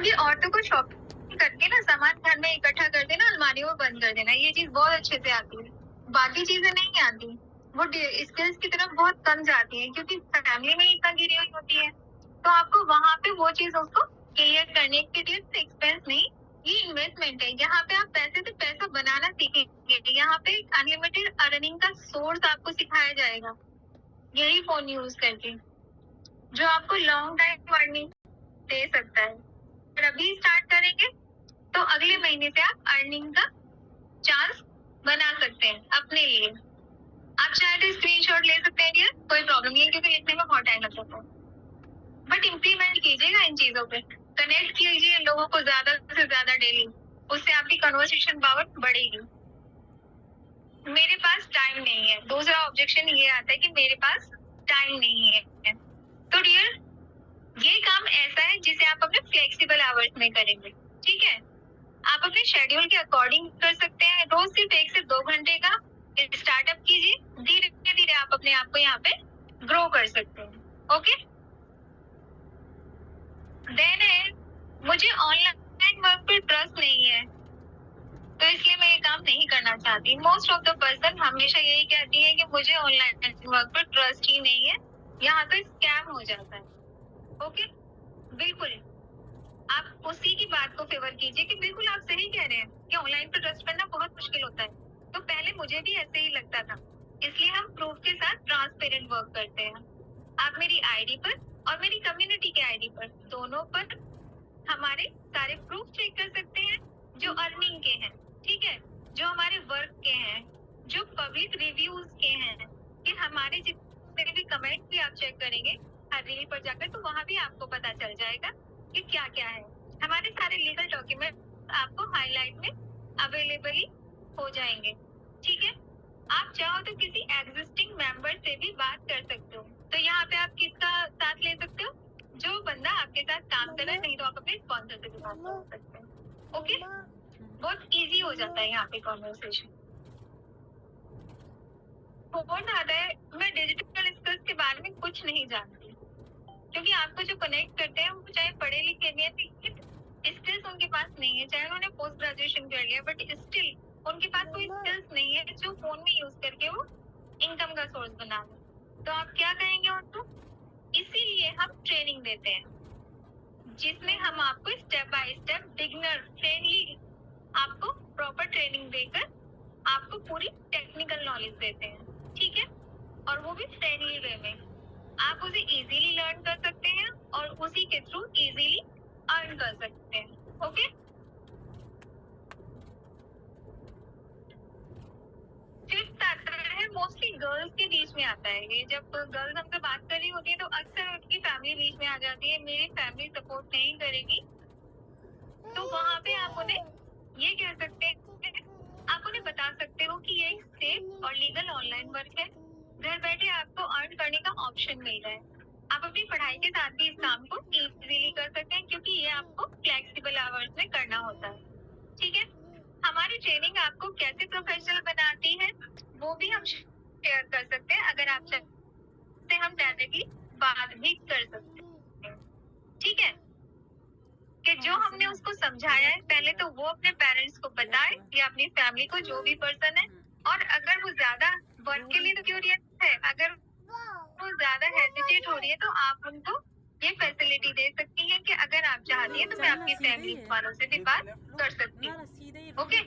क्योंकि औरतों को शॉपिंग करके ना सामान घर में इकट्ठा कर देना, अलमारी में बंद कर देना, ये चीज बहुत अच्छे से आती है। बाकी चीजें नहीं आती, वो स्किल्स की तरफ बहुत कम जाती है क्योंकि फैमिली में इतना गिरी हुई होती है। तो आपको वहां पे वो चीज उसको क्लियर करने के लिए एक्सपेंस नहीं, ये इन्वेस्टमेंट है। यहाँ पे आप पैसे से पैसा बनाना सीखेंगे, यहाँ पे अनलिमिटेड अर्निंग का सोर्स आपको सिखाया जाएगा यही फोन यूज करके, जो आपको लॉन्ग टाइम अर्निंग दे सकता है। और अभी स्टार्ट करेंगे तो अगले महीने से आप अर्निंग का चांस बना सकते हैं अपने लिए। आप चाहे तो स्क्रीनशॉट ले सकते हैं, कोई प्रॉब्लम नहीं है क्योंकि लिखने में बहुत टाइम लग जाता है। बट इम्प्लीमेंट कीजिएगा इन चीजों पे, कनेक्ट कीजिए लोगों को ज्यादा से ज्यादा डेली, उससे आपकी कन्वर्सेशन पावर बढ़ेगी। मेरे पास टाइम नहीं है, दूसरा ऑब्जेक्शन ये आता है कि मेरे पास टाइम नहीं है। तो डियर, ये काम ऐसा है जिसे आप अपने फ्लेक्सिबल आवर्स में करेंगे, ठीक है। आप अपने शेड्यूल के अकॉर्डिंग कर सकते हैं। रोज सिर्फ 1 से 2 घंटे का स्टार्टअप कीजिए, धीरे धीरे आप अपने आप को यहाँ पे ग्रो कर सकते हैं। ओके, देन है मुझे ऑनलाइन वर्क पर ट्रस्ट नहीं है तो इसलिए मैं ये काम नहीं करना चाहती। मोस्ट ऑफ द पर्सन हमेशा यही कहती है कि मुझे ऑनलाइन वर्क पर ट्रस्ट ही नहीं है, यहाँ तो स्कैम हो जाता है। ओके, बिल्कुल आप उसी की बात को फेवर कीजिए कि बिल्कुल आप सही कह रहे हैं कि ऑनलाइन पर ट्रस्ट करना बहुत मुश्किल होता है। तो पहले मुझे भी ऐसे ही लगता था, इसलिए हम प्रूफ के साथ ट्रांसपेरेंट वर्क करते हैं। आप मेरी आईडी पर और मेरी कम्युनिटी के आईडी पर दोनों पर हमारे सारे प्रूफ चेक कर सकते हैं, जो अर्निंग के हैं, ठीक है, जो हमारे वर्क के हैं, जो पब्लिक रिव्यूज के हैं, कि हमारे जितने भी कमेंट भी आप चेक करेंगे हर रील पर जाकर, तो वहाँ भी आपको पता चल जाएगा कि क्या क्या है। हमारे सारे लीगल डॉक्यूमेंट आपको हाईलाइट में अवेलेबल हो जाएंगे, ठीक है। आप चाहो तो किसी एग्जिस्टिंग मेंबर से भी बात कर सकते हो। तो यहाँ पे आप किसका साथ ले सकते हो, जो बंदा आपके साथ काम कर रहा है, नहीं तो आप अपने स्पॉन्सर से भी बात कर सकते हैं। ओके, बहुत इजी हो जाता है यहाँ पे कॉन्वर्सेशन। फोन आता है, मैं डिजिटल स्किल्स के बारे में कुछ नहीं जानती, क्योंकि आपको जो कनेक्ट करते हैं वो चाहे पढ़े लिखे भी हैं, लेकिन स्किल्स उनके पास नहीं है। चाहे उन्होंने पोस्ट ग्रेजुएशन कर लिया, बट स्टिल उनके पास कोई स्किल्स नहीं है जो फोन में यूज करके वो इनकम का सोर्स बना ले। तो आप क्या करेंगे उनको? इसीलिए हम ट्रेनिंग देते हैं, जिसमें हम आपको step by step beginner friendly आपको प्रॉपर ट्रेनिंग देकर आपको पूरी टेक्निकल नॉलेज देते हैं, ठीक है, और वो भी फ्रेंडली वे में। आप उसे इजीली लर्न कर सकते हैं और उसी के थ्रू इजीली अर्न कर सकते हैं। ओके, फिफ्थ आता है, मोस्टली गर्ल्स के बीच में आता है ये। जब गर्ल्स हमसे बात कर रही होती है तो अक्सर उनकी फैमिली बीच में आ जाती है, मेरी फैमिली सपोर्ट नहीं करेगी, तो वहाँ पे आप उन्हें ये कह सकते हैं, आप उन्हें बता सकते हो कि ये एक सेफ और लीगल ऑनलाइन वर्क है, घर बैठे आपको अर्न करने का ऑप्शन मिल रहा है। आप अपनी पढ़ाई के साथ भी इस काम को इजीली कर सकते हैं, क्योंकि ये आपको फ्लेक्सिबल आवर्स में करना होता है, ठीक है। हमारी ट्रेनिंग आपको कैसे प्रोफेशनल बनाती है वो भी हम शेयर कर सकते हैं, अगर आप चाहते हम डायरेक्टली बात भी कर सकते हैं, ठीक है। कि जो हमने उसको समझाया है, पहले तो वो अपने पेरेंट्स को बताए या अपनी फैमिली को, जो भी पर्सन है। और अगर वो ज्यादा वर्क के लिए क्यूरियस है, अगर वो ज्यादा हेजिटेट हो रही है, तो आप उनको ये फैसिलिटी दे सकती हैं कि अगर आप चाहती हैं तो मैं आपकी फैमिली वालों से भी बात कर सकती हूँ। ओके,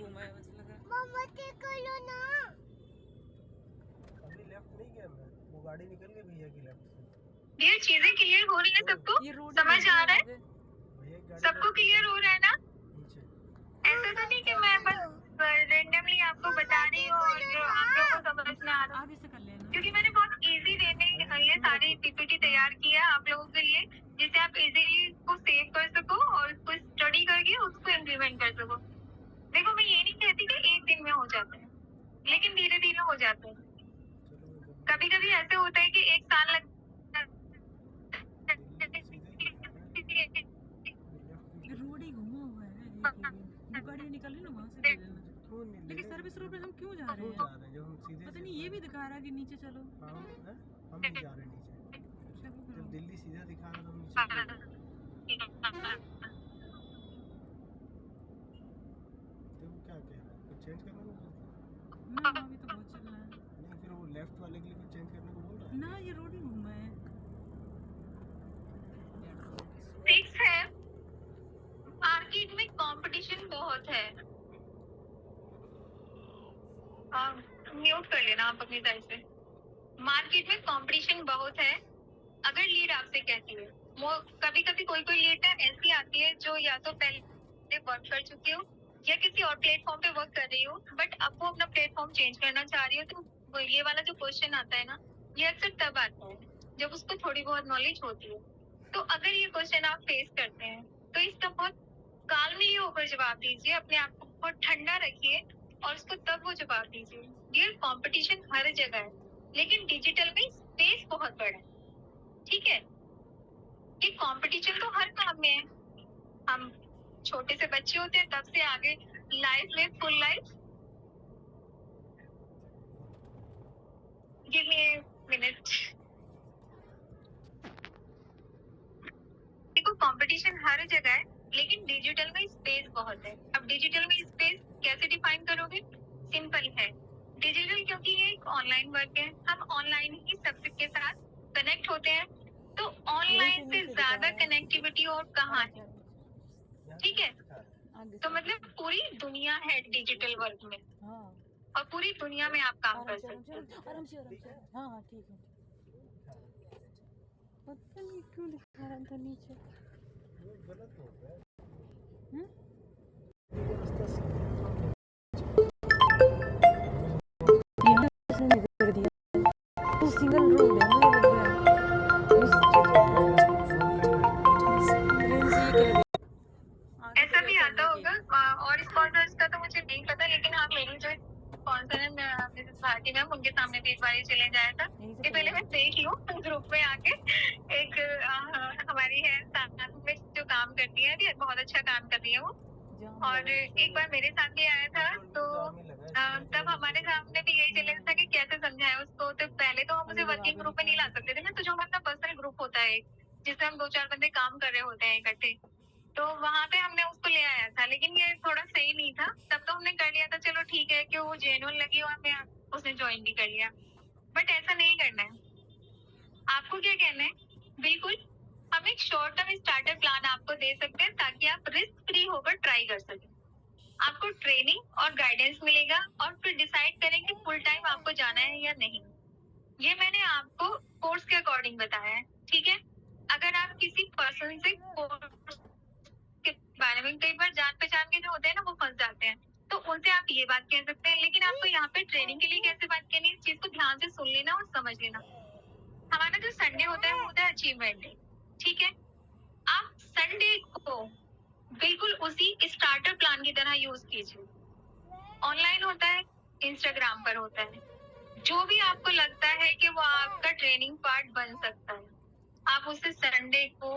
अभी लेफ्ट नहीं गया मैं, वो गाड़ी निकल गई भैया की लेफ्ट से। ये चीजें क्लियर हो रही है सबको, समझ आ रहा है सबको, क्लियर हो रहा है ना? ऐसा तो नहीं कि मैं बस रेंडमली आपको बता रही हूँ और जो आप लोगों को समझ में आ रहा है, क्योंकि मैंने बहुत इजी वे में ये सारी पीपीटी तैयार किया है आप लोगों के लिए, जिससे आप इजीली उसको सेव कर सको और उसको स्टडी करके उसको इम्प्लीमेंट कर सको। देखो, मैं ये नहीं कहती कि एक दिन में हो जाते हैं, लेकिन धीरे धीरे हो जाते हैं। कभी कभी ऐसे होता है कि 1 साल लग रोड ही घुमा हुआ है, वो गाड़ी निकल रही ना वहाँ से ले लेना। लेकिन सर्विस रोड पे हम क्यों जा रहे हैं? पता नहीं, ये भी दिखा रहा है कि नीचे चलो। हम नहीं जा रहे नीचे, जब दिल्ली सीधा दिखा रहा था नीचे। चेंज करने को बोल ना अभी तो बहुत चल रहा है नहीं, फिर वो लेफ्ट वाले के लिए फिर चेंज करने को बोल रहा है। ना, ये रोड ही घूमा है। फिक्स है, मार्केट में कंपटीशन बहुत है। म्यूट कर लेना आप अपनी साइड से। मार्केट में कंपटीशन बहुत है। अगर लीड आपसे कहती है, वो कभी कभी कोई कोई लीड ऐसी आती है जो या तो पहले वर्क कर चुकी हो या किसी और प्लेटफॉर्म पे वर्क कर रही हो, बट अब वो अपना प्लेटफॉर्म चेंज करना चाह रही हो, तो ये वाला जो क्वेश्चन आता है ना, ये अक्सर तब आता है जब उसको थोड़ी बहुत नॉलेज होती है। तो अगर ये क्वेश्चन आप फेस करते हैं तो इसका बहुत काल्मली होकर जवाब दीजिए, अपने आप को बहुत ठंडा रखिए और उसको तब वो जवाब दीजिए। डियर, कंपटीशन हर जगह है, लेकिन डिजिटल में स्पेस बहुत बड़ा है। ठीक है, ये कंपटीशन तो हर काम में है। हम छोटे से बच्चे होते हैं तब से आगे लाइफ में full life. Give me a minute. देखो, कंपटीशन हर जगह है, लेकिन डिजिटल में स्पेस बहुत है। अब डिजिटल में स्पेस कैसे डिफाइन करोगे? सिंपल है, डिजिटल क्योंकि ये एक ऑनलाइन वर्क है, हम ऑनलाइन ही सबके साथ कनेक्ट होते हैं, तो ऑनलाइन से ज्यादा कनेक्टिविटी और कहाँ है? ठीक है, तो मतलब पूरी दुनिया है डिजिटल वर्क में, हाँ और पूरी दुनिया में आप काम कर सकते हैं। आराम से हाँ हाँ ठीक है। पता नहीं क्यों दिखा रहा था नीचे। वो गलत हो गया। हम्म? ये रास्ता सीधा यहाँ से नहीं कर दिया, तो सिंगल रोड है, मुझे लग रहा है ऐसा भी आता होगा, और स्पॉन्सर्स का तो मुझे नहीं पता, लेकिन हाँ, मेरी जो स्पॉन्सर है मिसेस भारती मैम, उनके सामने भी एक बार चले जाया था। ये पहले मैं देख लूँ ग्रुप में आके। एक हमारी है साथ में जो काम करती है, अभी बहुत अच्छा काम कर रही है वो, और एक बार मेरे साथ भी आया था, तो तब हमारे सामने भी यही चैलेंज था कि कैसे समझाए उसको। तो पहले तो हम उसे वर्किंग ग्रुप में नहीं ला सकते थे ना, तो जो हमारा पर्सनल ग्रुप होता है जिसमें हम 2-4 बंदे काम कर रहे होते हैं इकट्ठे, तो वहां पे हमने उसको ले आया था, लेकिन ये थोड़ा सही नहीं था। तब तो हमने कर लिया था, चलो ठीक है कि वो जेन्युइन लगी और हमें उसने ज्वाइन भी कर लिया, बट ऐसा नहीं करना है। आपको क्या कहना है? बिल्कुल, हम एक शॉर्ट टर्म स्टार्टर प्लान आपको दे सकते हैं ताकि आप रिस्क फ्री होकर ट्राई कर सकें। आपको ट्रेनिंग और गाइडेंस मिलेगा और फिर डिसाइड करें कि फुल टाइम आपको जाना है या नहीं। ये मैंने आपको कोर्स के अकॉर्डिंग बताया है, ठीक है? अगर आप किसी पर्सन से कोर्स के बारे में, कई बार जान पहचान के जो होते हैं ना, वो फंस जाते हैं, तो उनसे आप ये बात कह सकते हैं, लेकिन आपको यहाँ पे ट्रेनिंग के लिए कैसे बात करनी है, इस चीज को ध्यान से सुन लेना और समझ लेना। हमारा जो संडे होता है वो होता है अचीवमेंट डे, ठीक है? आप संडे को बिल्कुल उसी स्टार्टर प्लान की तरह यूज कीजिए। ऑनलाइन होता है, इंस्टाग्राम पर होता है, जो भी आपको लगता है कि वो आपका ट्रेनिंग पार्ट बन सकता है, आप उसे संडे को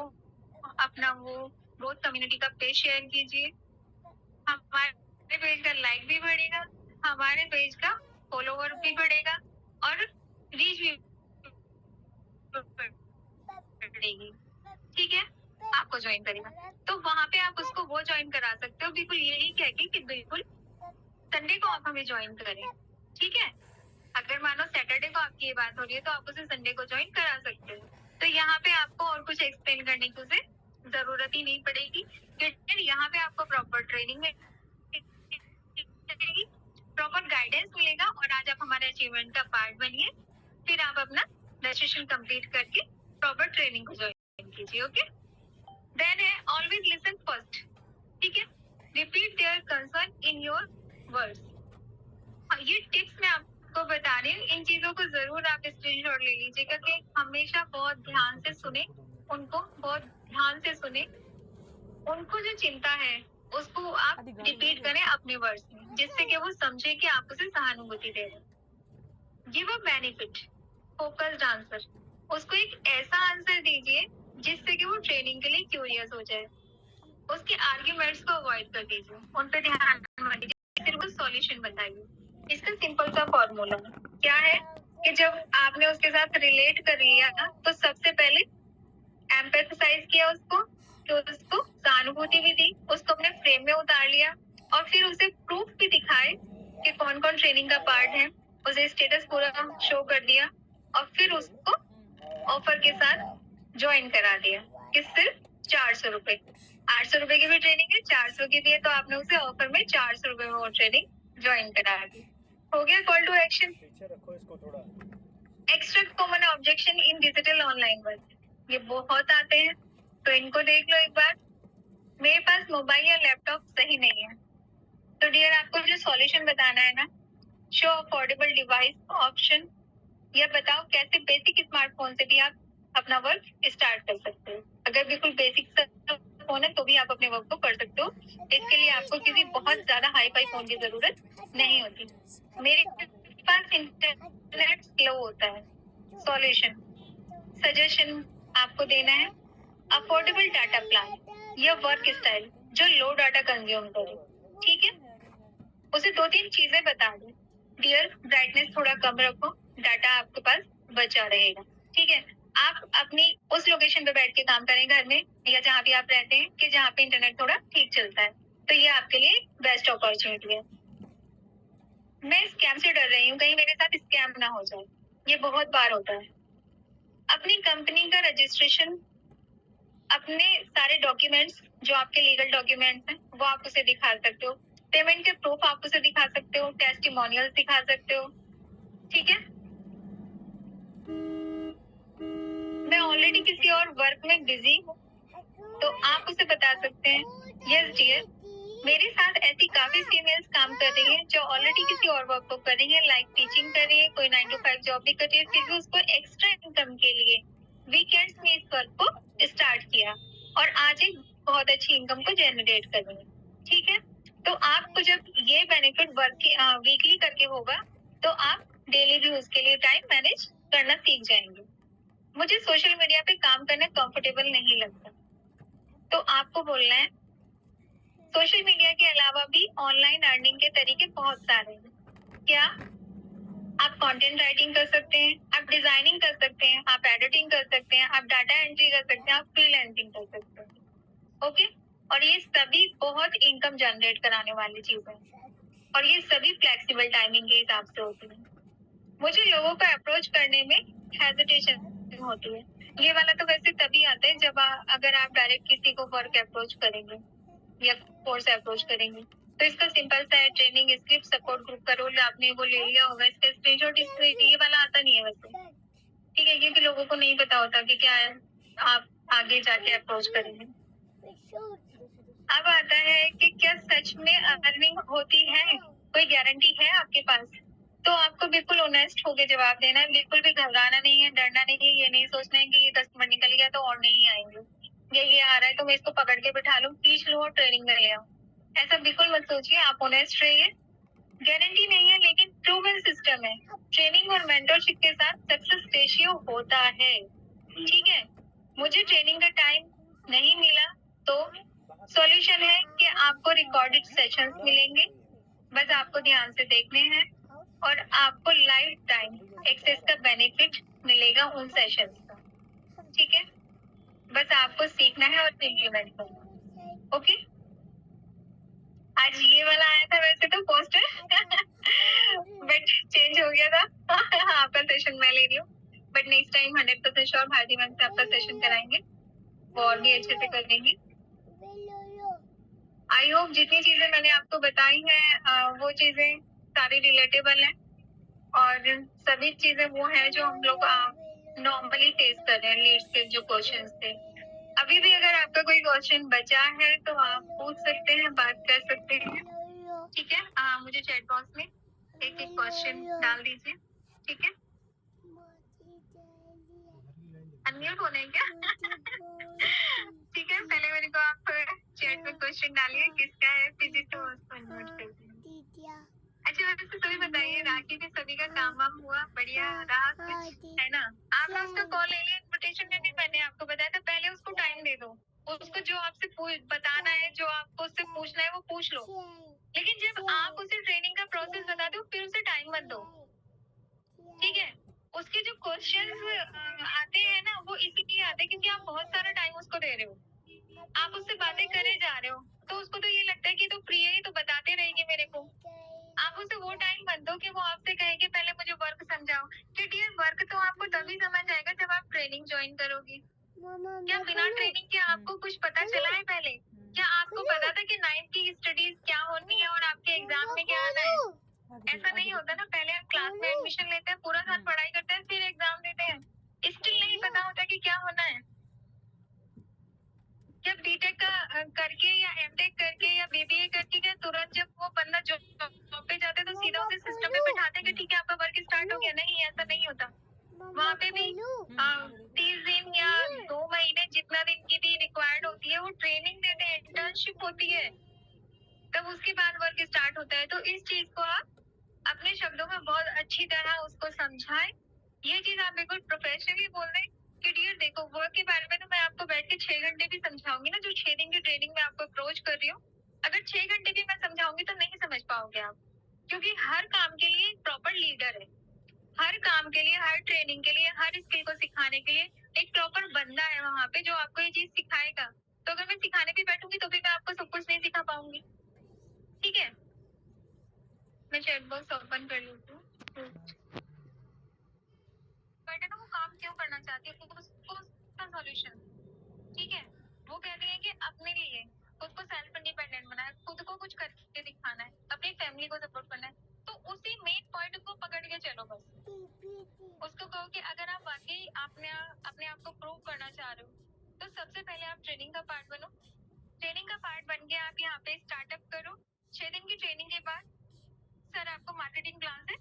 अपना वो ग्रोथ कम्युनिटी का पेज शेयर कीजिए। हमारे पेज का लाइक भी बढ़ेगा, हमारे पेज का फॉलोवर भी बढ़ेगा और रीच भी बढ़ेगी, ठीक है? आपको ज्वाइन करेगा, तो वहां पे आप उसको वो ज्वाइन करा सकते हो, बिल्कुल यही कह के कि बिल्कुल संडे को आप हमें ज्वाइन करें, ठीक है? अगर मानो सैटरडे को आपकी ये बात हो रही है तो आप उसे संडे को ज्वाइन करा सकते हो। तो यहाँ पे आपको और कुछ एक्सप्लेन करने की उसे जरूरत ही नहीं पड़ेगी, क्योंकि यहाँ पे आपको प्रॉपर ट्रेनिंग मिलेगी, प्रॉपर गाइडेंस मिलेगा, और आज आप हमारे अचीवमेंट का पार्ट बनिए। फिर आप अपना रजिस्ट्रेशन कंप्लीट करके प्रॉपर ट्रेनिंग को ज्वाइन कीजिए, ओके? देन है ऑलवेज लिसन फर्स्ट, ठीक है? Repeat their concern in your words. ये टिप्स मैं आपको बता रही हूँ, इन चीजों को जरूर आप स्क्रीनशॉट ले लीजिएगा कि हमेशा बहुत ध्यान से सुने उनको, बहुत ध्यान से सुने उनको। जो चिंता है उसको आप रिपीट करें अपने वर्ड्स में, जिससे कि वो समझे कि आप उसे सहानुभूति दे रहे हैं। Give a benefit, focused answer. उसको एक ऐसा आंसर दीजिए जिससे कि वो ट्रेनिंग के लिए क्यूरियस हो जाए। उसके आर्ग्यूमेंट्स को अवॉइड कर दीजिए, उन पे ध्यान मत दीजिए, सिर्फ वो सॉल्यूशन बताइए। इसका सिंपल सा फॉर्मूला क्या है कि जब आपने उसके साथ रिलेट कर लिया तो सबसे पहले एम्पैथसाइज किया उसको, तो उसको सहानुभूति भी दी, उसको अपने फ्रेम में उतार लिया, और फिर उसे प्रूफ भी दिखाए कि कौन कौन ट्रेनिंग का पार्ट है, उसे स्टेटस पूरा शो कर दिया और फिर उसको ऑफर के साथ ज्वाइन करा दिया कि सिर्फ 400 रुपए, 800 रुपए की भी ट्रेनिंग है, 400 की भी है, तो आपने उसे ऑफर में 400 रुपए में वो ट्रेनिंग ज्वाइन करा दी। हो गया कॉल टू एक्शन। पीछे रखो इसको थोड़ा। एक्स्ट्रा कॉमन ऑब्जेक्शन इन डिजिटल ऑनलाइन वर्क, ये बहुत आते हैं, तो इनको देख लो एक बार। मेरे पास मोबाइल या लैपटॉप सही नहीं है, तो डियर आपको जो सॉल्यूशन बताना है ना, शो अफोर्डेबल डिवाइस ऑप्शन, या बताओ कैसे बेसिक स्मार्टफोन से भी आप अपना वर्क स्टार्ट कर सकते हो। अगर बिल्कुल बेसिक फोन है तो भी आप अपने वर्क को कर सकते हो, इसके लिए आपको किसी बहुत ज्यादा हाई फाई फोन की जरूरत नहीं होती। मेरे पास इंटरनेट स्लो होता है। सॉल्यूशन सजेशन आपको देना है, अफोर्डेबल डाटा प्लान या वर्क स्टाइल जो लो डाटा कंज्यूम करे, ठीक है। उसे 2-3 चीजें बता दो। डियर ब्राइटनेस थोड़ा कम रखो, डाटा आपके पास बचा रहेगा, ठीक है। आप अपनी उस लोकेशन पे बैठ के काम करें घर में या जहाँ भी आप रहते हैं कि जहाँ पे इंटरनेट थोड़ा ठीक चलता है, तो ये आपके लिए बेस्ट अपॉर्चुनिटी है। मैं स्कैम से डर रही हूँ, कहीं मेरे साथ स्कैम ना हो जाए, ये बहुत बार होता है। अपनी कंपनी का रजिस्ट्रेशन, अपने सारे डॉक्यूमेंट्स जो आपके लीगल डॉक्यूमेंट्स हैं वो आप उसे दिखा सकते हो, पेमेंट के प्रूफ आप उसे दिखा सकते हो, टेस्टिमोनियल्स दिखा सकते हो, ठीक है। मैं ऑलरेडी किसी और वर्क में बिजी हूँ, तो आप उसे बता सकते हैं, यस डियर, मेरे साथ ऐसी काफी फीमेल्स काम कर रही हैं जो ऑलरेडी किसी और वर्क को कर रही है, लाइक टीचिंग कर रही है, कोई 9 to 5 जॉब भी कर रही है, फिर भी उसको एक्स्ट्रा इनकम के लिए वीकेंड्स में इस वर्क को स्टार्ट किया और आज एक बहुत अच्छी इनकम को जनरेट कर रही है, ठीक है। तो आपको जब ये बेनिफिट वर्क वीकली करके होगा तो आप डेली भी उसके लिए टाइम मैनेज करना सीख जाएंगे। मुझे सोशल मीडिया पे काम करना कंफर्टेबल नहीं लगता, तो आपको बोलना है सोशल मीडिया के अलावा भी ऑनलाइन अर्निंग के तरीके बहुत सारे हैं। क्या आप कंटेंट राइटिंग कर सकते हैं, आप डिजाइनिंग कर सकते हैं, आप एडिटिंग कर सकते हैं, आप डाटा एंट्री कर सकते हैं, आप फ्रीलांसिंग कर सकते हैं, ओके। और ये सभी बहुत इनकम जनरेट कराने वाली चीजें हैं और ये सभी फ्लेक्सिबल टाइमिंग के हिसाब से होती है। मुझे लोगों को अप्रोच करने में हेजिटेशन होती है, ये वाला तो वैसे तभी आता है जब अगर आप डायरेक्ट किसी को वर्क अप्रोच करेंगे या कोर्स अप्रोच करेंगे, तो इसका सिंपल सा है, ट्रेनिंग स्क्रिप्ट सपोर्ट ग्रुप का रोल आपने वो ले लिया होगा, इसका स्क्रीनशॉट ये वाला आता नहीं है वैसे, ठीक है, क्योंकि लोगों को नहीं पता होता कि क्या है, आप आगे जाके अप्रोच करेंगे। अब आता है कि क्या सच में अर्निंग होती है, कोई गारंटी है आपके पास, तो आपको बिल्कुल ऑनेस्ट होके जवाब देना है, बिल्कुल भी घबराना नहीं है, डरना नहीं है, ये नहीं सोचना है कि ये कस्टमर निकल गया तो और नहीं आएंगे, ये आ रहा है तो मैं इसको पकड़ के बिठा लूं, खींच लूं और ट्रेनिंग में ले आऊं, ऐसा बिल्कुल मत सोचिए, आप ऑनेस्ट रहिए। गारंटी नहीं है लेकिन प्रूवन सिस्टम है, ट्रेनिंग और मेंटरशिप के साथ सक्सेस रेशियो होता है, ठीक है। मुझे ट्रेनिंग का टाइम नहीं मिला तो सॉल्यूशन है कि आपको रिकॉर्डेड सेशंस मिलेंगे, बस आपको ध्यान से देखने हैं और आपको लाइफ टाइम एक्सेस का बेनिफिट मिलेगा उन सेशंस का, ठीक है। बस आपको सीखना है और इम्प्लीमेंट करना, ओके। आज ये वाला आया था वैसे तो पोस्टर बट चेंज हो गया था आपका सेशन मैं ले रही हूँ, but next time 100% sure Bharti ma'am से आपका सेशन कराएंगे, वो और भी अच्छे से कर देंगी। आई होप जितनी चीजें मैंने आपको बताई हैं वो चीजें सारी रिलेटेबल हैं और सभी चीजें वो हैं जो हम लोग नॉर्मली फेस कर रहे हैं, लीड्स के जो क्वेश्चंस थे। अभी भी अगर आपका कोई क्वेश्चन बचा है तो आप पूछ सकते हैं, बात कर सकते हैं, ठीक है। मुझे चैट बॉक्स में एक क्वेश्चन डाल दीजिए, ठीक है। अनम्यूट होने क्या ठीक है, पहले मेरे को आप चैट में क्वेश्चन डालिए किसका है, फिर जिसको उसको अनम्यूट कर दीजिए। अच्छा वैसे सभी बताइए, राखी में सभी का काम वाम हुआ, बढ़िया रहा कुछ, है ना। आपने उसका कॉल ले लिया, इन्विटेशन में भी मैंने आपको बताया था, पहले उसको टाइम दे दो, उसको जो आपसे बताना है, जो आपको उससे पूछना है वो पूछ लो, लेकिन जब आप उसे ट्रेनिंग का प्रोसेस बता दो फिर उसे टाइम मत दो, ठीक है। उसके जो क्वेश्चंस आते हैं ना वो इसीलिए आते हैं क्योंकि आप बहुत सारा टाइम उसको दे रहे हो, आप उससे बातें करे जा रहे हो, तो उसको तो ये लगता है कि तो फ्री है तो बताते रहेगी मेरे को, आप उसे वो ज्वाइन करोगी? क्या बिना ट्रेनिंग के आपको कुछ पता चला है पहले? क्या आपको पता था कि 9th की स्टडीज क्या होती है और आपके एग्जाम में क्या आना है? ऐसा नहीं होता ना, पहले आप क्लास में एडमिशन लेते हैं, पूरा साल पढ़ाई करते हैं, फिर एग्जाम देते हैं, स्टिल नहीं पता होता कि क्या होना है। जब बीटेक का करके या एमटेक करके या बीबीए करके क्या तुरंत जब वो बंदा जॉब पे जाता है तो सीधा उसे सिस्टम में बिठाते हैं कि ठीक है आपका वर्क स्टार्ट हो गया? नहीं, ऐसा नहीं होता। वहाँ पे भी 30 दिन या 2 महीने जितना दिन की भी रिक्वायर्ड होती है वो ट्रेनिंग देते हैं, इंटर्नशिप होती है, तब उसके बाद वर्क स्टार्ट होता है। तो इस चीज को आप अपने शब्दों में बहुत अच्छी तरह उसको समझाएं। ये चीज आप बिल्कुल प्रोफेशनली बोल दें कि डियर देखो वर्क के बारे में तो मैं आपको बैठ के 6 घंटे भी समझाऊंगी ना, जो 6 दिन की ट्रेनिंग में आपको अप्रोच कर रही हूँ, अगर 6 घंटे भी मैं समझाऊंगी तो नहीं समझ पाओगे आप, क्योंकि हर काम के लिए प्रॉपर लीडर है, हर काम के लिए, हर ट्रेनिंग के लिए, हर स्किल को सिखाने के लिए एक प्रॉपर बंदा है वहाँ पे जो आपको ये चीज सिखाएगा। तो अगर मैं सिखाने भी बैठूंगी तो भी मैं आपको सब कुछ नहीं सिखा पाऊंगी। ठीक है, मैं चैट बॉक्स ओपन कर लेती हूँ। बट है ना, वो काम क्यों करना चाहती है उसको उसका सॉल्यूशन, ठीक है, वो कहती है कि अपने लिए खुद को सेल्फ इंडिपेंडेंट बनाए, खुद को कुछ करके दिखाना है, अपनी फैमिली को सपोर्ट करना है, तो उसी मेन पॉइंट को पकड़ के चलो बस। उसको कहो कि अगर आप वाकई अपने आप को प्रूव करना चाह रहे हो तो सबसे पहले आप ट्रेनिंग का पार्ट बनो। ट्रेनिंग का पार्ट बन के आप यहाँ पे स्टार्टअप करो। 6 दिन की ट्रेनिंग के बाद सर आपको मार्केटिंग प्लान से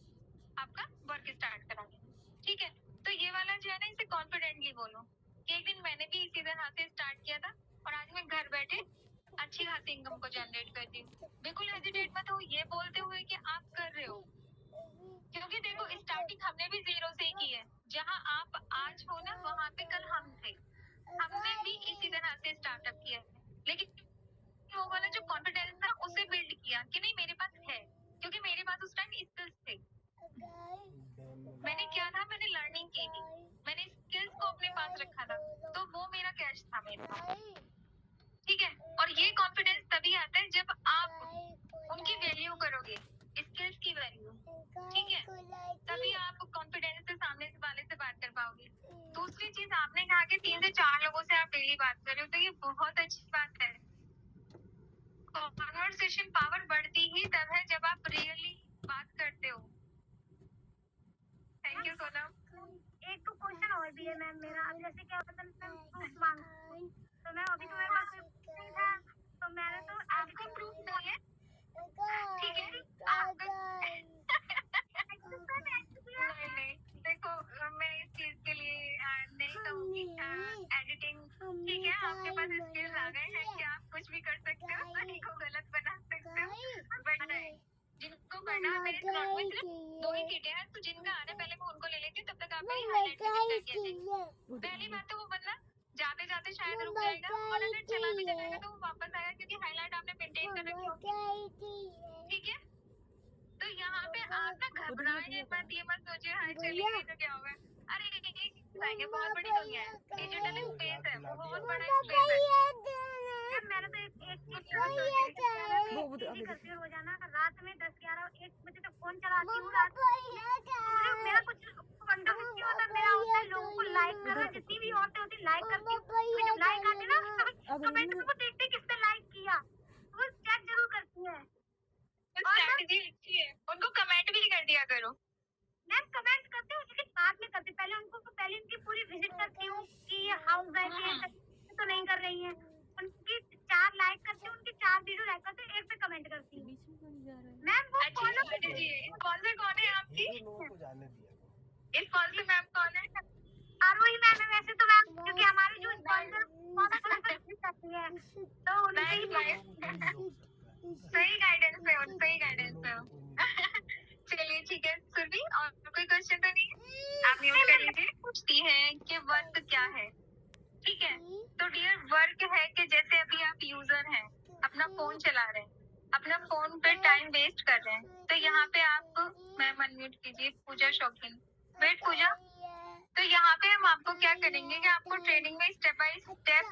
आपका वर्क स्टार्ट करा देंगे। ठीक है, तो ये वाला जो है ना, इसे कॉन्फिडेंटली बोलो कि एक दिन मैंने भी इसी तरह से स्टार्ट किया था और आज मैं घर बैठे अच्छी खासी इनकम को जनरेट करती हूँ। बिल्कुल हेजिटेट मत हो ये बोलते हुए कि आप कर रहे हो, क्योंकि देखो स्टार्टिंग हमने भी 0 से ही की है। जहाँ आप आज हो ना, वहाँ पे कल हम थे, हमने भी इसी तरह से स्टार्टअप किया है, लेकिन वो वाला जो कॉन्फिडेंस था उसे बिल्ड किया कि नहीं मेरे पास है, क्योंकि मेरे पास उस टाइम स्किल्स थे। मैंने क्या था, मैंने लर्निंग की थी, मैंने स्किल्स को अपने पास रखा था, तो वो मेरा कैश था मेरे पास। ठीक है, और ये कॉन्फिडेंस तभी आता है जब आप उनकी वैल्यू करोगे, स्किल्स की वैल्यू। ठीक है, तभी आप कॉन्फिडेंस से सामने वाले से बात कर पाओगे। दूसरी चीज, आपने कहा कि 3 से 4 लोगों से आप डेली बात कर रहे हो, तो ये बहुत अच्छी बात है। कॉन्वर्सेशन पावर बढ़ती ही तब है जब आप रियली बात करते हो। Thank you Sonam. एक तो क्वेश्चन और भी है मैम मेरा। अब जैसे क्या होता है मैम, प्रूफ मांगती हूँ तो मैम अभी तो मेरे पास proof नहीं था, तो मैंने तो आपको प्रूफ नहीं है, ठीक है, आपको नहीं नहीं, देखो मैं इस चीज के लिए नहीं कहूँगी। एडिटिंग ठीक है, आपके पास स्किल्स आ गए हैं कि आप कुछ भी कर सकते हो, सही को गलत बना सकते हो, बट नहीं, जिनको करना है मेरे स्लॉट में सिर्फ 2 ही सीटें हैं, तो जिनका आने पहले मैं उनको ले लेती हूँ, तब तक आप मेरी हाईलाइट भी चेक कीजिए। पहली बात तो वो बंदा जाते जाते शायद रुक जाएगा, और अगर चला भी जाएगा तो वो वापस आएगा, क्योंकि हाईलाइट आपने मेंटेन कर रखी होगी। ठीक है, तो यहाँ पे आप ना घबराए मत, ये मत सोचिए हाय चली गई तो क्या होगा। अरे ये बहुत बड़ी दुनिया है, डिजिटल स्पेस है, वो बहुत बड़ा स्पेस है। मैंने तो एक चीज करती हूँ रोजाना, रात में 10-11-1 बजे तक फोन चलाती हूँ। रात में मेरा कुछ बंदा नहीं होता, मेरा होता है लोगों को लाइक करना, जितनी भी औरतें होती लाइक करती हूँ, फिर जब लाइक आते ना कमेंट में वो देखते किसने लाइक किया, वो चेक जरूर करती है। स्ट्रैटेजी अच्छी है, उनको कमेंट भी कर दिया करो। मैम कमेंट करते हूँ लेकिन बाद में करती, पहले उनकी पूरी विजिट करती हूँ कि हाउस वाइफ है तो नहीं कर रही है, उनकी 4 लाइक करती हूँ, उनकी 4 वीडियो लाइक करती हूँ, 1 पे कमेंट करती हूँ। मैम वो अच्छी स्ट्रैटेजी है। स्पॉन्सर कौन है आपकी? लोगों को जाने दिया स्पॉन्सर मैम कौन है? आरोही मैम है वैसे तो मैम, क्योंकि हमारी जो स्पॉन्सर करती है तो उनकी सही गाइडेंस पे हो, सही गाइडेंस पे हो। चलिए ठीक है सुरभि, और कोई क्वेश्चन तो नहीं है? आप म्यूट कर लीजिए। पूछती है कि वर्क क्या है। ठीक है, तो डियर वर्क है कि जैसे अभी आप यूजर हैं, अपना फोन चला रहे हैं, अपना फोन पे टाइम वेस्ट कर रहे हैं, तो यहाँ पे आप, मैम अनम्यूट कीजिए, पूजा शौकीन, वेट पूजा। तो यहाँ पे हम आपको क्या करेंगे कि आपको ट्रेनिंग में स्टेप बाय स्टेप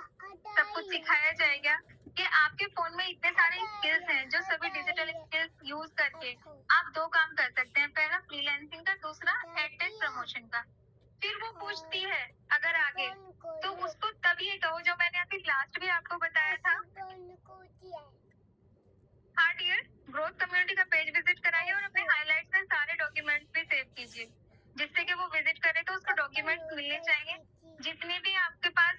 सब कुछ सिखाया जाएगा कि आपके फोन में इतने सारे स्किल्स हैं जो सभी डिजिटल स्किल्स यूज करके आप 2 काम कर सकते हैं। पहला फ्रीलांसिंग का, दूसरा एडटेक प्रमोशन का। फिर वो पूछती है अगर आगे तो उसको तब ये कहो जो मैंने अभी लास्ट भी आपको बताया था। हाँ डियर, ग्रोथ कम्युनिटी का पेज विजिट कराइए और अपने हाइलाइट्स में सारे डॉक्यूमेंट्स भी सेव कीजिए, जिससे कि वो विजिट करे तो उसको डॉक्यूमेंट्स मिलने चाहिए। जितने भी आपके पास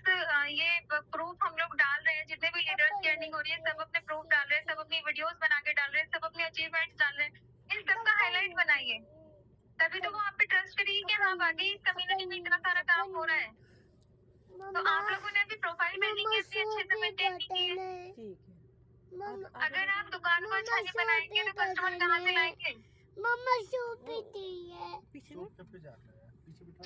ये प्रूफ हम लोग डाल रहे हैं, जितने भी लीडर्स की अर्निंग हो रही है, सब अपने प्रूफ डाल रहे हैं, सब अपनी वीडियोस बना के डाल रहे हैं, सब अपने अचीवमेंट्स डाल रहे हैं, इन सब का हाईलाइट बनाइए, तभी तो वो आप पे ट्रस्ट करेगी कि हाँ बाकी इस कम्युनिटी में इतना सारा काम हो रहा है। तो आप लोगों ने अभी प्रोफाइल बिल्डिंग कैसे अच्छे से मेंटेन की है। ठीक है। अगर आप दुकान को अच्छा नहीं बनाएंगे तो कस्टमर कहाँ से लाएंगे। पीछे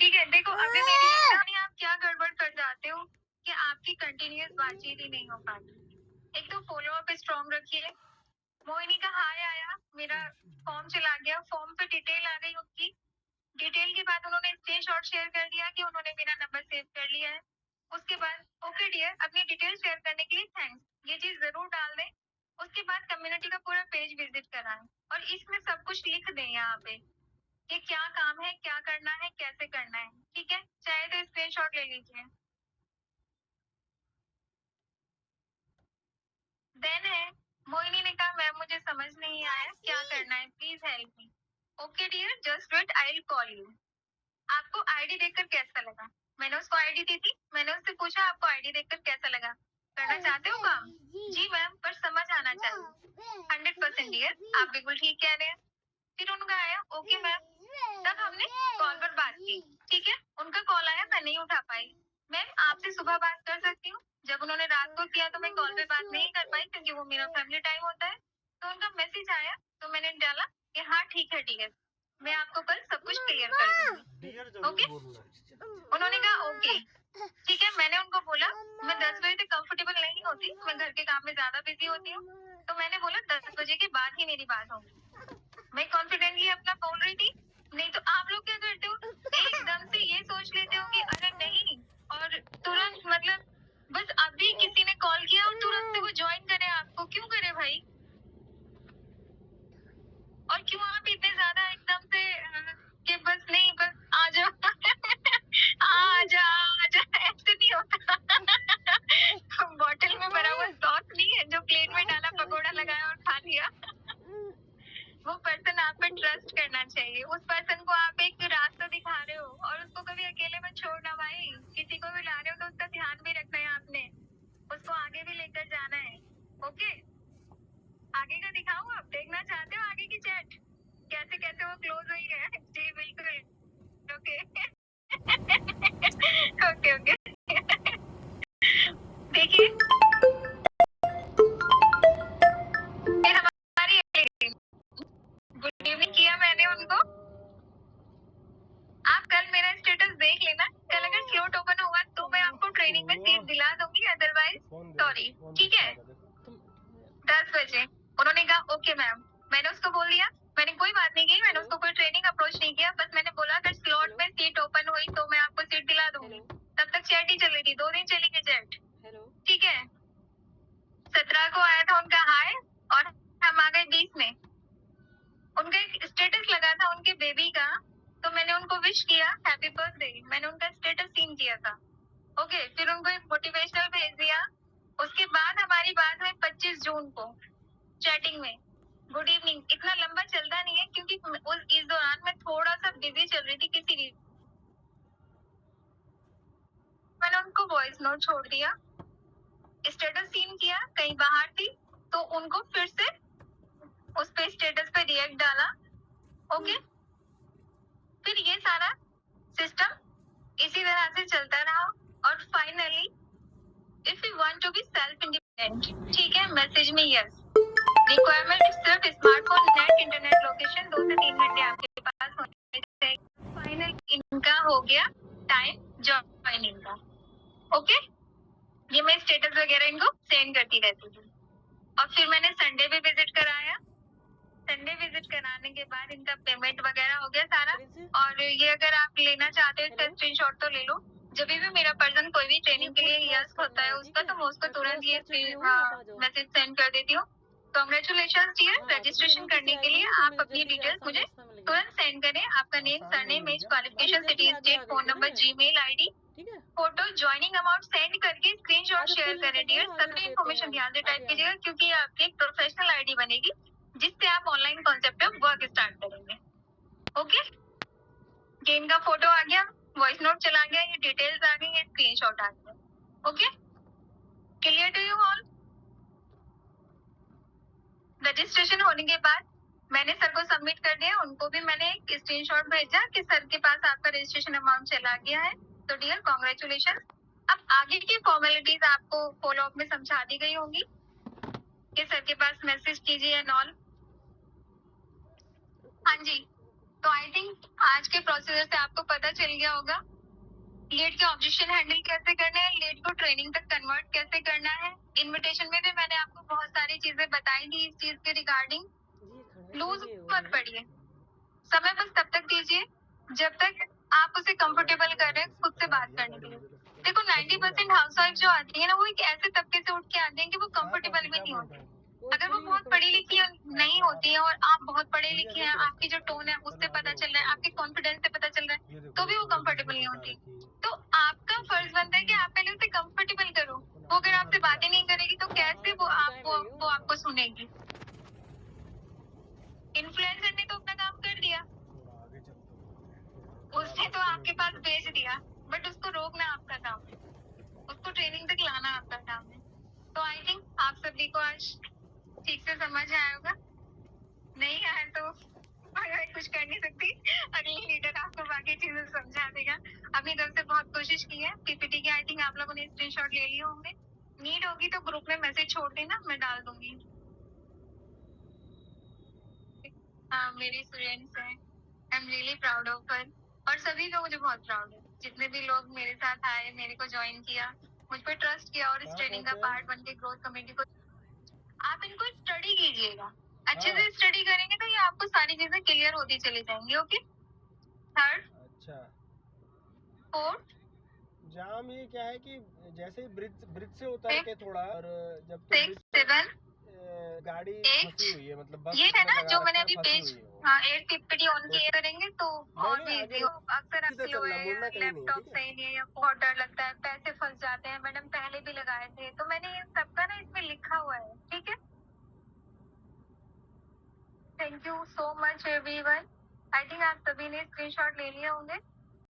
ठीक है, देखो अभी मेरी नहीं, आप क्या गड़बड़ कर जाते हो कि आपकी कंटिन्यूअस बातचीत ही नहीं हो पाती। एक तो फॉलो अप स्ट्रॉन्ग रखिए। मोहिनी का हाय आया, मेरा फॉर्म चला गया, फॉर्म पे डिटेल आ गई उनकी, डिटेल के बाद उन्होंने स्क्रीनशॉट शेयर कर दिया कि उन्होंने मेरा नंबर सेव कर लिया है। उसके बाद ओके डियर, अपनी डिटेल शेयर करने के लिए थैंक्स, ये चीज जरूर डाल दें। उसके बाद कम्युनिटी का पूरा पेज विजिट कराएं और इसमें सब कुछ लिख दें यहाँ पे कि क्या काम है, क्या करना है, कैसे करना है। ठीक है, चाहे तो स्क्रीनशॉट ले लीजिए। देन है मोहिनी ने कहा मैम मुझे समझ नहीं आया क्या करना है, please help me. Okay dear, just wait, I will call you. आपको आईडी देखकर कैसा लगा? मैंने उसको आईडी दी थी, मैंने उससे पूछा आपको आईडी देखकर कैसा लगा, करना चाहते हो काम? जी मैम, पर समझ आना चाहिए। 100% डियर, आप बिल्कुल ठीक कह रहे हैं। फिर उनका आया ओके मैम, तब हमने कॉल पर बात की। ठीक है, उनका कॉल आया, मैं नहीं उठा पाई। मैम आपसे सुबह बात कर सकती हूँ? जब उन्होंने रात को किया तो मैं कॉल पे बात नहीं कर पाई क्योंकि वो मेरा फैमिली टाइम होता है। तो उनका मैसेज आया तो मैंने डाला कि हाँ ठीक है डियर, मैं आपको कल सब कुछ क्लियर कर दूंगी। ओके, उन्होंने कहा ओके ठीक है। मैंने उनको बोला मैं 10 बजे तक कंफर्टेबल नहीं होती, मैं घर के काम में ज्यादा बिजी होती हूँ, तो मैंने बोला 10 बजे के बाद ही मेरी बात होगी। मैं कॉन्फिडेंटली अपना बोल रही थी। नहीं तो आप लोग क्या करते हो, एकदम से ये सोच लेते हो कि अरे नहीं, और तुरंत मतलब बस अभी किसी ने कॉल किया और तुरंत से वो ज्वाइन करे। आपको क्यों करे भाई, और क्यों आप इतने ज्यादा एकदम से कि बस नहीं बस आ जाओ आ जा, ऐसे नहीं होता। बॉटल में भरा हुआ सॉस नहीं है जो प्लेट में डाला, पकौड़ा लगाया और खा लिया। वो पर्सन आप पे ट्रस्ट करना चाहिए। उस पर्सन को आप एक रास्ता दिखा रहे हो और उसको कभी अकेले में छोड़ना भाई। किसी को भी ला रहे हो तो उसका ध्यान भी रखना है आपने, उसको आगे भी लेकर जाना है। ओके, आगे का दिखाऊं? आप देखना चाहते हो आगे की चैट कैसे कैसे वो क्लोज हुई है? जी बिल्कुल, ओके ओके ओके देखिए फिर हमारी गुड इवनिंग किया मैंने उनको। आप कल मेरा स्टेटस देख लेना, कल अगर स्लॉट ओपन होगा तो मैं आपको ट्रेनिंग में सीट दिला दूंगी, अदरवाइज सॉरी। ठीक है, 10 बजे। उन्होंने कहा ओके मैम, मैंने उसको बोल दिया, मैंने कोई बात नहीं की, मैंने उसको कोई ट्रेनिंग अप्रोच नहीं किया, बस मैंने बोला अगर स्लॉट में सीट ओपन हुई तो मैं आपको सीट दिला दूंगी। तब तक चैट ही चल रही थी, 2 दिन चली गई चैट। ठीक है, 17 को आया था उनका हाय और हम आ गए 20 में। उनका एक स्टेटस लगा था उनके बेबी का, तो मैंने उनको विश किया हैप्पी बर्थडे, मैंने उनका स्टेटस सीन किया था। ओके, फिर उनको एक मोटिवेशनल भेज दिया। उसके बाद हमारी बात हुई 25 जून को चैटिंग में, गुड इवनिंग। इतना लंबा चलता नहीं है क्योंकि इस दौरान मैं थोड़ा सा बिजी चल रही थी किसी रीजन। मैंने उनको वॉइस नोट छोड़ दिया, स्टेटस सीन किया, कहीं बाहर थी तो उनको फिर से उस पे स्टेटस पे रिएक्ट डाला। ओके, फिर ये सारा सिस्टम इसी तरह से चलता रहा और finally if you want to be self independent, ठीक है, मैसेज में यस, रिक्वायरमेंट सिर्फ स्मार्टफोन, नेट, इंटरनेट, लोकेशन 2 से 3 घंटे आपके पास होने चाहिए। फाइनल इनका हो गया टाइम ज्वाइनिंग का। ओके, ये मैं स्टेटस वगैरह इनको सेंड करती रहती थी। और फिर मैंने संडे भी विजिट कराया। संडे विजिट कराने के बाद इनका पेमेंट वगैरह हो गया सारा। और ये अगर आप लेना चाहते हो इसका स्क्रीनशॉट तो ले लो। जब भी मेरा पर्सन कोई भी ट्रेनिंग के लिए यस होता है उसका, तो मैं उसको तुरंत ये मैसेज सेंड कर देती हूँ कॉन्ग्रेचुलेशन डियर। रजिस्ट्रेशन करने के लिए आप अपनी डिटेल्स मुझे तुरंत सेंड करें। आपका name, surname, age, qualification, city, state, phone number, Gmail ID, ठीक है। फोटो, ज्वाइनिंग अमाउंट सेंड करके स्क्रीनशॉट शेयर करें डियर। सभी इन्फॉर्मेशन ध्यान से टाइप कीजिएगा क्योंकि ये आपकी एक प्रोफेशनल आईडी बनेगी जिससे आप ऑनलाइन कॉन्सेप्ट पे वर्क स्टार्ट करेंगे। ओके, ये इनका फोटो आ गया, वॉइस नोट चला गया, ये डिटेल्स आ गई, ये स्क्रीनशॉट आ गया। Okay, clear to you all? Registration होने के बाद मैंने सर को सबमिट कर दिया, उनको भी मैंने एक स्क्रीनशॉट भेजा कि सर के पास आपका रजिस्ट्रेशन अमाउंट चला गया है। तो डियर कॉन्ग्रेचुलेशन। अब आगे की फॉर्मेलिटीज आपको फॉलो अप में समझा दी गई होंगी कि सर के पास मैसेज कीजिए एंड ऑल। हाँ जी, तो आई थिंक आज के प्रोसीजर से आपको पता चल गया होगा लेट के ऑब्जेक्शन हैंडल कैसे करना है, लेट को ट्रेनिंग तक कन्वर्ट कैसे करना है। इनविटेशन में भी मैंने आपको बहुत सारी चीजें बताई थी इस चीज के रिगार्डिंग। लूज मत पड़िए, समय बस तब तक दीजिए जब तक आप उसे कंफर्टेबल कर रहे हैं खुद से बात करने के लिए। देखो 90% हाउसवाइफ जो आती है ना, वो एक ऐसे तबके से उठ के आती है कि वो कंफर्टेबल भी नहीं होती। अगर वो बहुत पढ़ी लिखी नहीं होती है और आप बहुत पढ़े लिखे हैं, आपकी जो टोन है उससे पता चल रहा है, आपके कॉन्फिडेंस से पता चल रहा है, तो भी वो कंफर्टेबल नहीं होती। तो आपका फर्ज बनता है कि आप पहले उसे कंफर्टेबल करो। वो अगर आपसे बातें नहीं करेगी तो कैसे वो आपको सुनेगी? इन्फ्लुएंसर ने तो अपना काम कर दिया, उसने तो आपके पास भेज दिया, बट उसको रोकना आपका काम है, उसको ट्रेनिंग तक लाना आपका काम है। तो आई थिंक आप सभी को आज ठीक से समझ आया होगा। नहीं आया तो मैं कुछ कर नहीं सकती, अगली लीडर आपको बाकी चीजें समझा देगा। अपनी तरफ से बहुत कोशिश की है। पीपीटी की आई थिंक आप लोगों ने स्क्रीनशॉट ले लिए होंगे। नीड होगी तो ग्रुप में मैसेज छोड़ देना, मैं डाल दूंगी। हाँ, मेरी स्टूडेंट्स हैं, I am really proud of her. और सभी लोग मुझे बहुत प्राउड है, जितने भी लोग मेरे साथ आए, मेरे को ज्वाइन किया, मुझ पर ट्रस्ट किया और इस ट्रेनिंग का पार्ट बन के ग्रोथ कमेटी को। आप इनको स्टडी कीजिएगा, अच्छे से स्टडी करेंगे तो ये आपको सारी चीजें क्लियर होती चली जाएंगी। ओके, थर्ड, अच्छा, फोर्थ, जाम ये क्या है कि जैसे ब्रिज से उतर के थोड़ा, और जब तो 6, 7, गाड़ी 8, फंसी हुई है, मतलब बस ये है ना लगा जो मैंने रखा है, अभी फंसी पेज हुई है वो। 8 पीपीटी ऑन किए करेंगे तो और भी इजी हो। अक्सर सीधा आपको चलना, मुड़ना कहीं नहीं है, लैपटॉप ठीक है? सही नहीं है या बहुत डर लगता है, पैसे फंस जाते हैं। मैडम पहले भी लगाए थे, तो मैंने ये सबका ना इसमें लिखा हुआ है, ठीक है? Thank you so much everyone. I think आप सभी ने स्क्रीनशॉट ले लिए होंगे।